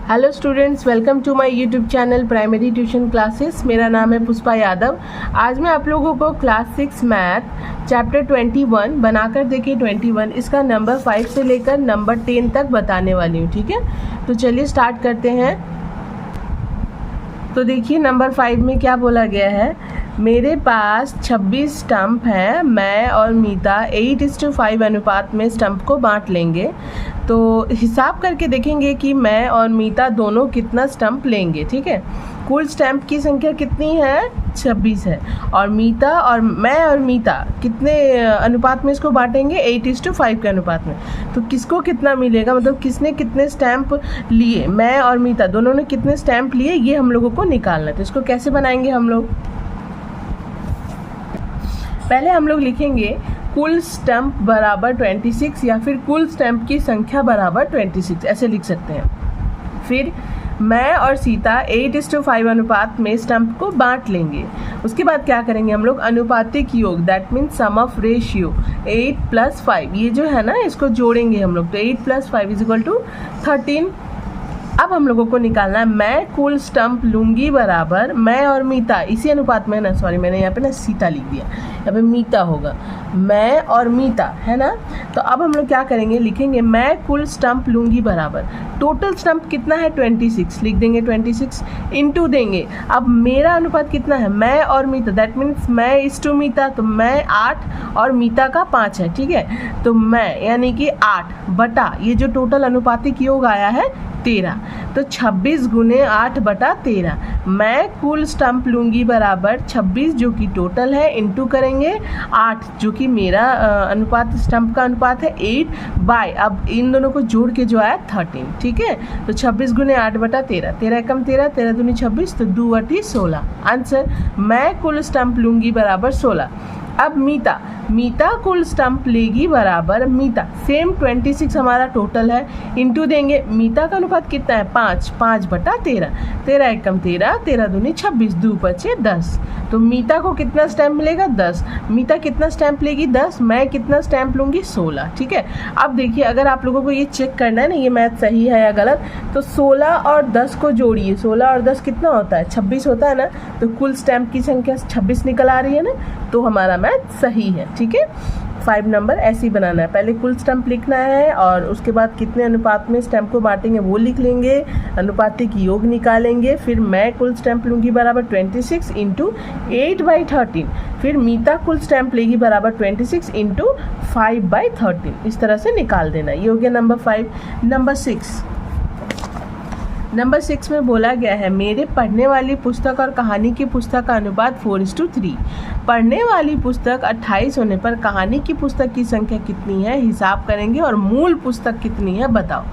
Hello students, welcome to my YouTube channel primary tuition classes. मेरा नाम है पुष्पा यादव। आज मैं आप लोगों को क्लास 6 मैथ चैप्टर 21 बनाकर देखिए 21 इसका नंबर 5 से लेकर नंबर 10 तक बताने वाली हूँ। ठीक है, तो चलिए स्टार्ट करते हैं। तो देखिए नंबर 5 में क्या बोला गया है, मेरे पास 26 स्टंप हैं, मैं और मीता 8:5 अनुपात में स्टंप को बांट लेंगे। तो हिसाब करके देखेंगे कि मैं और मीता दोनों कितना स्टंप लेंगे। ठीक है, कुल स्टंप की संख्या कितनी है, 26 है, और मैं और मीता कितने अनुपात में इसको बांटेंगे, 8:5 के अनुपात में। तो किसको कितना मिलेगा, मतलब किसने कितने स्टैम्प लिए, मैं और मीता दोनों ने कितने स्टैम्प लिए, ये हम लोगों को निकालना है। तो इसको कैसे बनाएंगे हम लोग, पहले हम लोग लिखेंगे कुल स्टंप बराबर 26 या फिर कुल स्टंप की संख्या बराबर 26, ऐसे लिख सकते हैं। फिर मैं और सीता 8:5 अनुपात में स्टंप को बांट लेंगे। उसके बाद क्या करेंगे हम लोग, अनुपातिक योग, that means sum of ratio 8 + 5, ये जो है ना इसको जोड़ेंगे हम लोग। तो 8 + 5 = 13। अब हम लोगों को निकालना है मैं कुल स्टंप लूंगी बराबर, मैं और मीता इसी अनुपात में है ना, सॉरी मैंने यहाँ पे ना सीता लिख दिया, यहाँ पे मीता होगा, मैं और मीता है ना। तो अब हम लोग क्या करेंगे, लिखेंगे मैं कुल स्टंप लूंगी बराबर, टोटल स्टंप कितना है 26, लिख देंगे 26 इंटू देंगे। अब मेरा अनुपात कितना है, मैं और मीता, दैट मीन्स मैं इस मीता, तो मैं 8 और मीता का 5 है। ठीक है, तो मैं यानी कि 8 बटा ये जो टोटल अनुपातिक योग आया है 13, तो 26 × 8/13। मैं कुल स्टंप लूंगी बराबर 26 जो कि टोटल है, इंटू करेंगे 8 जो कि मेरा अनुपात स्टंप का अनुपात है 8 अब इन दोनों को जोड़ के जो आया 13। ठीक है, तो 26 × 8/13, 13 एकम 13, 13 दूनी 26, तो 2/16 आंसर। मैं कुल स्टंप लूंगी बराबर 16। अब मीता कुल स्टंप लेगी बराबर, मीता सेम 26 हमारा टोटल है, इंटू देंगे, मीता का अनुपात कितना है 5/13, 13 एकम 13, 13 दूनी 26, 2 × 10। तो मीता को कितना स्टैम्प मिलेगा 10, मीता कितना स्टैम्प लेगी 10, मैं कितना स्टैम्प लूँगी 16। ठीक है, अब देखिए अगर आप लोगों को ये चेक करना है ना ये मैथ सही है या गलत, तो 16 और 10 को जोड़िए, 16 और 10 कितना होता है 26 होता है ना, तो कुल स्टैम्प की संख्या 26 निकल आ रही है ना, तो हमारा मैथ सही है। ठीक है, 5 नंबर ऐसे ही बनाना है, पहले कुल स्टंप लिखना है और उसके बाद कितने अनुपात में स्टंप को बांटेंगे वो लिख लेंगे, अनुपातिक योग निकालेंगे, फिर मैं कुल स्टंप लूँगी बराबर 26 × 8/13, फिर मीता कुल स्टंप लेगी बराबर 26 × 5/13, इस तरह से निकाल देना। ये हो गया नंबर 5। नंबर 6 में बोला गया है मेरे पढ़ने वाली पुस्तक और कहानी की पुस्तक का अनुपात 4:3। पढ़ने वाली पुस्तक 28 होने पर कहानी की पुस्तक की संख्या कितनी है हिसाब करेंगे, और मूल पुस्तक कितनी है बताओ।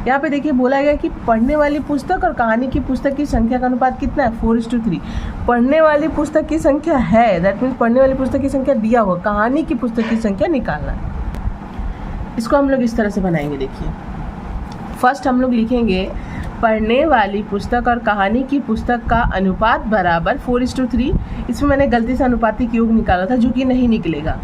यहाँ पे देखिए बोला गया कि पढ़ने वाली पुस्तक और कहानी की पुस्तक की संख्या का अनुपात कितना है 4:3। पढ़ने वाली पुस्तक की संख्या है, दैट मीन्स पढ़ने वाली पुस्तक की संख्या दिया हुआ, कहानी की पुस्तक की संख्या निकालना है। इसको हम लोग इस तरह से बनाएंगे। देखिए फर्स्ट हम लोग लिखेंगे पढ़ने वाली पुस्तक और कहानी की पुस्तक का अनुपात बराबर 4:3। इसमें मैंने गलती से अनुपातिक योग निकाला था जो कि नहीं निकलेगा।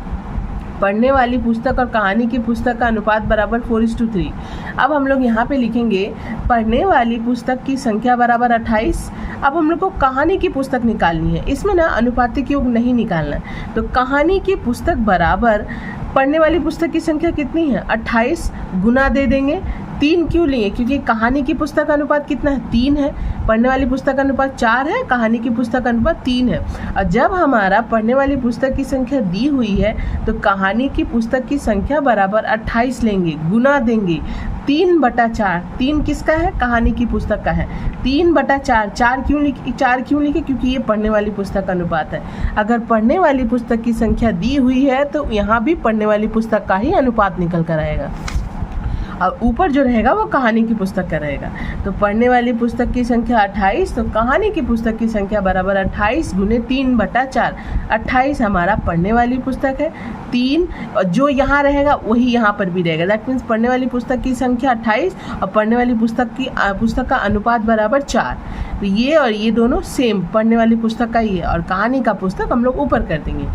पढ़ने वाली पुस्तक और कहानी की पुस्तक का अनुपात बराबर 4:3। अब हम लोग यहाँ पे लिखेंगे पढ़ने वाली पुस्तक की संख्या बराबर 28। अब हम लोग को कहानी की पुस्तक निकालनी है, इसमें ना अनुपातिक योग नहीं निकालना है। तो कहानी की पुस्तक बराबर पढ़ने वाली पुस्तक की संख्या कितनी है 28, गुना दे देंगे 3 क्यों लिए, क्योंकि कहानी की पुस्तक का अनुपात कितना है 3 है, पढ़ने वाली पुस्तक का अनुपात 4 है, कहानी की पुस्तक का अनुपात 3 है। और जब हमारा पढ़ने वाली पुस्तक की संख्या दी हुई है तो कहानी की पुस्तक की संख्या बराबर 28 लेंगे, गुना देंगे 3/4। 3 किसका है, कहानी की पुस्तक का है, 3/4। 4 क्यों लिखे, क्योंकि ये पढ़ने वाली पुस्तक का अनुपात है। अगर पढ़ने वाली पुस्तक की संख्या दी हुई है तो यहाँ भी पढ़ने वाली पुस्तक का ही अनुपात निकल कर आएगा, और ऊपर जो रहेगा वो कहानी की पुस्तक का रहेगा। तो पढ़ने वाली पुस्तक की संख्या 28, तो कहानी की पुस्तक की संख्या बराबर 28 × 3/4। 28 हमारा पढ़ने वाली पुस्तक है, 3 और जो यहाँ रहेगा वही यहाँ पर भी रहेगा, दैट मीन्स पढ़ने वाली पुस्तक की संख्या 28 और पढ़ने वाली पुस्तक का अनुपात बराबर 4। तो ये और ये दोनों सेम पढ़ने वाली पुस्तक का ही है, और कहानी का पुस्तक हम लोग ऊपर कर देंगे।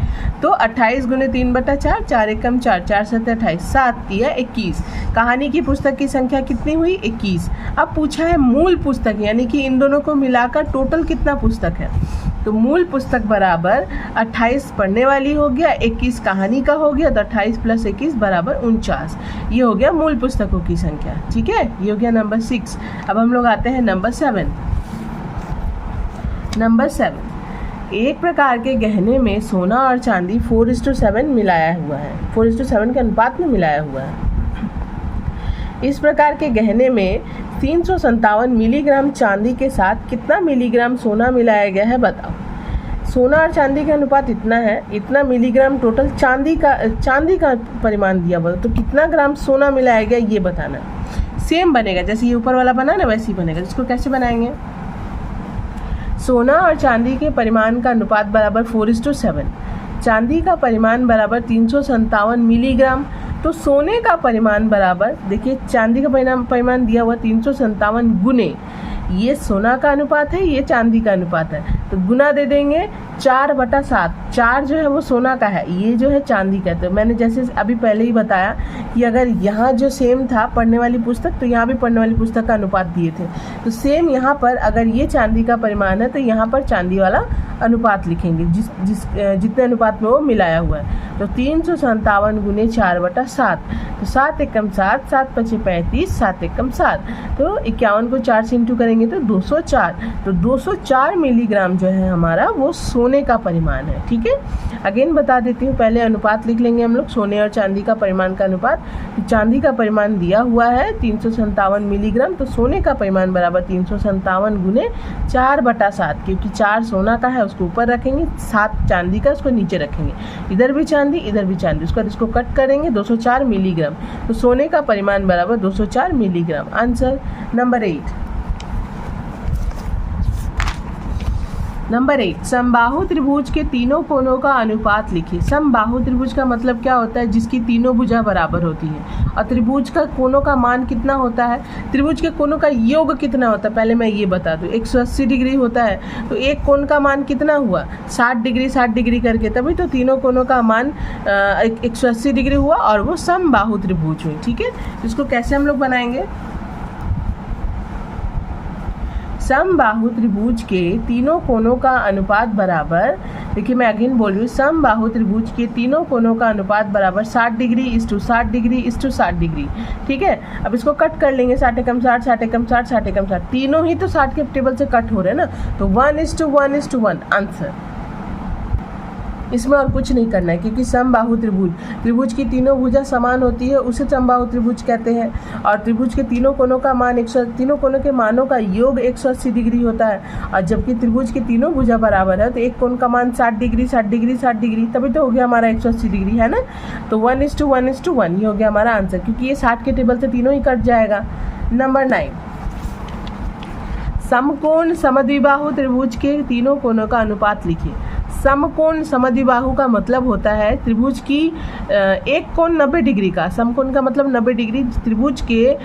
तो 28 गुने 3/4, 4 एकम 4, 4 7 28, 7 किया 21। कहानी की पुस्तक की संख्या कितनी हुई? 21। अब पूछा है मूल पुस्तक, यानी कि इन दोनों को मिलाकर टोटल कितना पुस्तक है। तो मूल पुस्तक बराबर 28 पढ़ने वाली हो गया, 21 कहानी का हो गया, तो 28 + 21 बराबर 49। ये हो गया मूल पुस्तकों की संख्या। ठीक है, ये हो गया नंबर 6। अब हम लोग आते हैं नंबर 7। नंबर 7, एक प्रकार के गहने में सोना और चांदी 4:7 मिलाया हुआ है, 4:7 के अनुपात में मिलाया हुआ है। इस प्रकार के गहने में 357 मिलीग्राम चांदी के साथ कितना मिलीग्राम सोना मिलाया गया है, बताओ। सोना और चांदी का अनुपात इतना है, इतना मिलीग्राम टोटल चांदी का परिमाण दिया हुआ, तो कितना ग्राम सोना मिलाया गया ये बताना। सेम बनेगा जैसे ये ऊपर वाला बना ना, वैसे ही बनेगा। इसको कैसे बनाएंगे? सोना और चांदी के परिमाण का अनुपात बराबर 4:7, चांदी का परिमाण बराबर 357 मिलीग्राम, तो सोने का परिमाण बराबर, देखिए चांदी का परिमाण दिया हुआ 357 गुने, ये सोना का अनुपात है, ये चांदी का अनुपात है, तो गुना दे देंगे 4/7। 4 जो है वो सोना का है, ये जो है चांदी का। तो मैंने जैसे अभी पहले ही बताया कि अगर यहाँ जो सेम था पढ़ने वाली पुस्तक, तो यहाँ भी पढ़ने वाली पुस्तक का अनुपात दिए थे, तो सेम यहाँ पर अगर ये चांदी का परिमाण है तो यहाँ पर चांदी वाला अनुपात लिखेंगे जितने अनुपात में वो मिलाया हुआ है। तो 357 गुने 4/7, तो 7 एकम 7, 7 पचे 35, 7 एकम 7, तो 51 को 4 से इंटू करेंगे तो 204। तो 204 मिलीग्राम जो है हमारा वो सोने का परिमाण है। ठीक है, अगेन बता देती हूँ, पहले अनुपात लिख लेंगे हम लोग, सोने और चांदी का परिमाण का अनुपात। चांदी का परिमाण दिया हुआ है 357 मिलीग्राम, तो सोने का परिमाण बराबर 357 गुने 4/7, क्योंकि 4 सोना का है उसको ऊपर रखेंगे, 7 चांदी का उसको नीचे रखेंगे, इधर भी चांदी इधर भी चांदी, उसका इसको कट करेंगे 204 मिलीग्राम, तो सोने का परिमाण बराबर 204 मिलीग्राम। Answer number 8। नंबर 8, समबाहु त्रिभुज के तीनों कोनों का अनुपात लिखिए। समबाहु त्रिभुज का मतलब क्या होता है? जिसकी तीनों भुजा बराबर होती है। और त्रिभुज का कोनों का मान कितना होता है? त्रिभुज के कोनों का योग कितना होता है पहले मैं ये बता दूं। 180 डिग्री होता है, तो एक कोण का मान कितना हुआ? 60 डिग्री 60 डिग्री करके, तभी तो तीनों कोनों का मान 180 डिग्री हुआ और वो समबाहु त्रिभुज हुई। ठीक है, इसको कैसे हम लोग बनाएंगे? समबाहु त्रिभुज के तीनों कोनों का अनुपात बराबर, देखिए मैं अगेन बोल रही हूँ, समबाहु त्रिभुज के तीनों कोनों का अनुपात बराबर 60 डिग्री इस टू 60 डिग्री इस टू 60 डिग्री। ठीक है, अब इसको कट कर लेंगे, 60 एकम 60, 60 एकम 60, 60 एकम 60, तीनों ही तो 60 के टेबल से कट हो रहे हैं ना, तो 1:1:1 आंसर। इसमें और कुछ नहीं करना है, क्योंकि समबाहु त्रिभुज की तीनों भुजा समान होती है, उसे समबाहु त्रिभुज कहते हैं। और त्रिभुज के तीनों कोनों का मान तीनों कोनों के मानों का योग 180 डिग्री होता है। और जबकि त्रिभुज की तीनों भुजा बराबर है, तो एक कोण का मान 60 डिग्री 60 डिग्री 60 डिग्री, तभी तो हो गया हमारा 180 डिग्री, है ना। तो 1:1:1 ये हो गया हमारा आंसर, क्योंकि ये 60 के टेबल से तीनों ही कट जाएगा। नंबर 9, समकोण समद्विबाहु त्रिभुज के तीनों कोनों का अनुपात लिखिए। समकोण समद्विबाहु का मतलब होता है त्रिभुज की एक कोण 90 डिग्री का, समकोण का मतलब 90 डिग्री, त्रिभुज के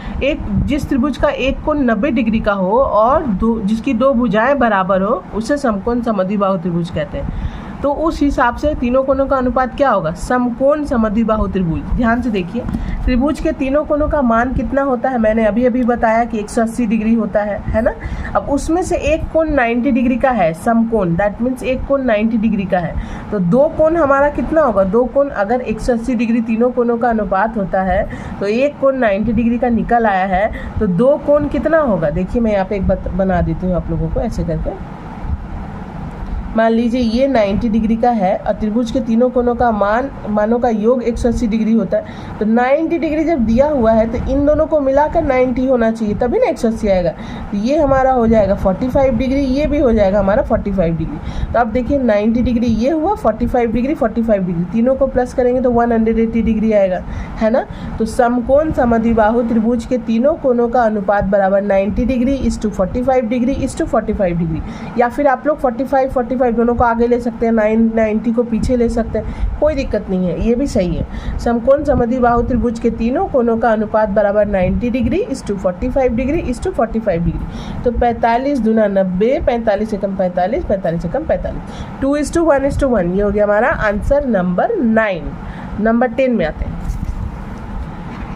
जिस त्रिभुज का एक कोण 90 डिग्री का हो और जिसकी दो भुजाएं बराबर हो, उसे समकोण समद्विबाहु त्रिभुज कहते हैं। तो उस हिसाब से तीनों कोनों का अनुपात क्या होगा? समकोण समद्विबाहु त्रिभुज। ध्यान से देखिए, त्रिभुज के तीनों कोनों का मान कितना होता है? मैंने अभी बताया कि 180 डिग्री होता है ना। अब उसमें से एक कोण 90 डिग्री का है, समकोण, दैट मीन्स एक कोण 90 डिग्री का है, तो दो कोण हमारा कितना होगा? दो कोण, अगर 180 डिग्री तीनों कोनों का अनुपात होता है, तो एक कोण 90 डिग्री का निकल आया है, तो दो कोण कितना होगा? देखिए मैं यहाँ पे एक बना देती हूँ आप लोगों को, ऐसे करके। मान लीजिए ये 90 डिग्री का है और त्रिभुज के तीनों कोनों का मानों का योग 180 डिग्री होता है, तो 90 डिग्री जब दिया हुआ है तो इन दोनों को मिलाकर 90 होना चाहिए, तभी ना 180 आएगा। तो ये हमारा हो जाएगा 45 डिग्री, ये भी हो जाएगा हमारा 45 डिग्री। तो अब देखिए 90 डिग्री ये हुआ, 45 डिग्री 45 डिग्री, तीनों को प्लस करेंगे तो 180 डिग्री आएगा, है ना। तो समकोण समद्विबाहु त्रिभुज के तीनों कोनों का अनुपात बराबर 90 डिग्री इस टू 45 डिग्री इस टू 45 डिग्री, या फिर आप लोग 45 45 दोनों को आगे ले सकते हैं, 90 को पीछे ले सकते हैं, कोई दिक्कत नहीं है, ये भी सही है। समकोण समद्विबाहु त्रिभुज के तीनों कोणों का अनुपात बराबर 90 डिग्री इस टू 45 डिग्री इस टू 45 डिग्री। तो 45 दूना 90, 45 से कम 45, 45 से कम 45, 2:1:1। ये हो गया हमारा आंसर नंबर 9। नंबर 10 में आते हैं।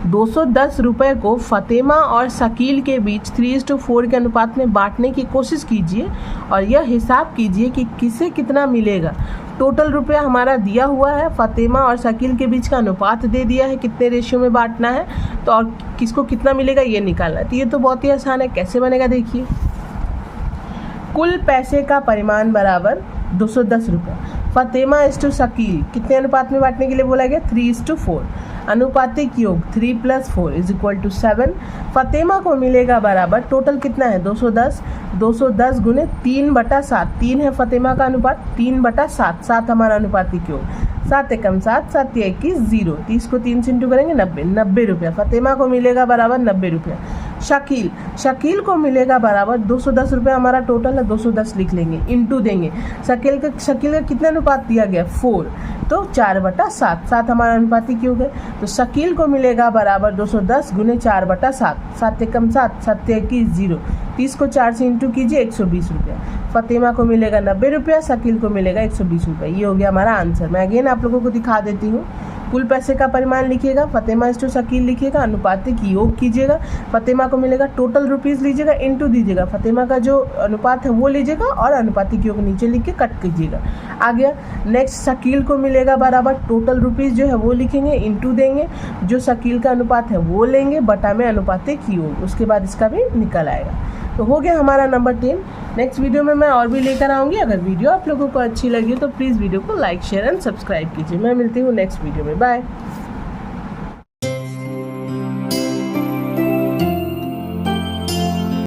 210 रुपये को फतेमा और शकील के बीच 3:4 के अनुपात में बांटने की कोशिश कीजिए और यह हिसाब कीजिए कि किसे कितना मिलेगा। टोटल रुपया हमारा दिया हुआ है, फतेमा और शकील के बीच का अनुपात दे दिया है, कितने रेशियो में बांटना है, तो और किसको कितना मिलेगा ये निकालना है। तो ये तो बहुत ही आसान है, कैसे बनेगा देखिए। कुल पैसे का परिमाण बराबर 210 रुपये। फतेमा इस टू शकील कितने अनुपात में बांटने के लिए बोला गया, 3:4। अनुपातिक योग 3 + 4 = 7। फतेमा को मिलेगा बराबर, टोटल कितना है 210, 210 गुने 3/7, 3 है फतेमा का अनुपात, 3/7, 7 हमारा अनुपातिक योग, 7 एकम 7, 7 या 21 0, 30 को 3 से इंटू करेंगे 90 रुपया। फतेमा को मिलेगा बराबर 90 रुपया। शकील को मिलेगा बराबर 210 रुपये हमारा टोटल है, 210 लिख लेंगे, इंटू देंगे। शकील का कितना अनुपात दिया गया 4, तो 4/7, 7 हमारा अनुपातिक योग है। तो शकील को मिलेगा बराबर 210 गुने 4/7, 7 एकम 7, 7 या 21 0, 30 को 4 से इंटू कीजिए 120 रुपया। फतेमा को मिलेगा 90 रुपया, शकील को मिलेगा 120 रुपया। ये हो गया हमारा आंसर। मैं अगेन आप लोगों को दिखा देती हूँ। कुल पैसे का परिमाण लिखिएगा, फतेमा इस टू शकील लिखिएगा, अनुपातिक योग कीजिएगा, फतेमा को मिलेगा, टोटल रुपीज़ लीजिएगा, इंटू दीजिएगा, फतेमा का जो अनुपात है वो लीजिएगा और अनुपातिक योग नीचे लिख के कट कीजिएगा। आ गया नेक्स्ट, शकील को मिलेगा बराबर, टोटल रुपीज़ जो है वो लिखेंगे, इंटू देंगे, जो शकील का अनुपात है वो लेंगे, बटा में अनुपातिक योग, उसके बाद इसका भी निकल आएगा। तो हो गया हमारा नंबर 10। नेक्स्ट वीडियो में मैं और भी लेकर आऊँगी। अगर वीडियो आप लोगों को अच्छी लगी तो प्लीज़ वीडियो को लाइक, शेयर एंड सब्सक्राइब कीजिए। मैं मिलती हूँ नेक्स्ट वीडियो में, बाय।